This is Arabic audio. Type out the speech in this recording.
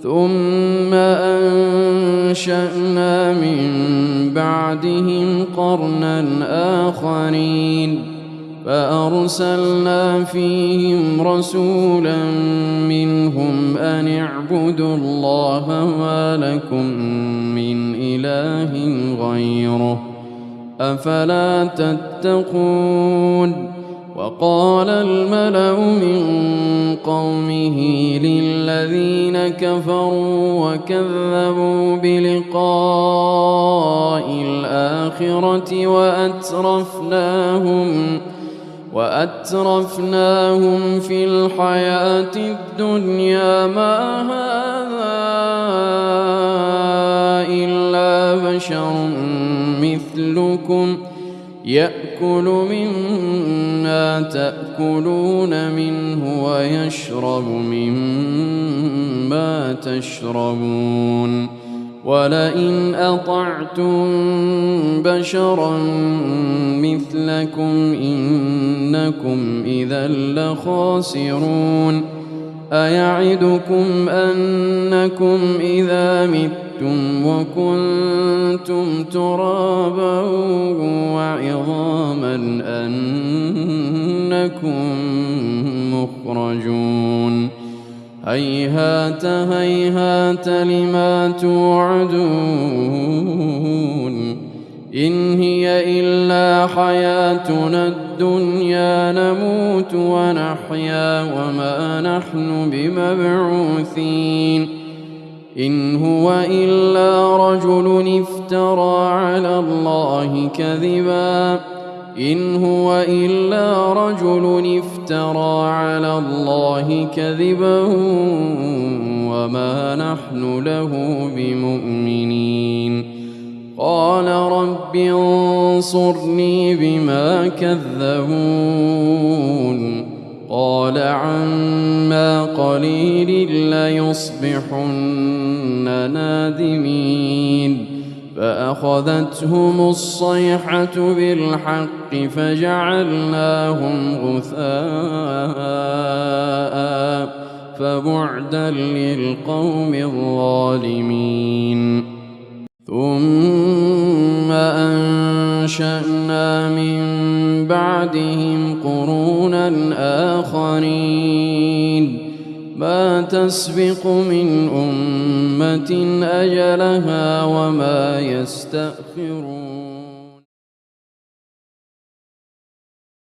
ثم أنشأنا من بعدهم قرنا آخرين فأرسلنا فيهم رسولا منهم أن اعبدوا الله ما لكم من إله غيره أفلا تتقون. وقال الملأ من قومه للذين كفروا وكذبوا بلقاء الآخرة وأترفناهم في الحياة الدنيا ما هذا إلا بشر مثلكم يأكل مما تأكلون منه ويشرب مما تشربون ولئن أطعتم بشرا مثلكم إنكم إذا لخاسرون. أيعدكم أنكم إذا متم وكنتم ترابا وعظاما أنكم مخرجون. هيهات هيهات لما توعدون إن هي إلا حياتنا الدنيا نموت ونحيا وما نحن بمبعوثين إن هو إلا رجل افترى على الله كذبا وما نحن له بمؤمنين. قال رب انصرني بما كذبون قال عما قليل ليصبحن نادمين. فأخذتهم الصيحة بالحق فجعلناهم غثاء فبعدا للقوم الظالمين. ثم أنشأنا من بعدهم قرونا آخرين ما تسبق من أمة أجلها وما يستأخرون.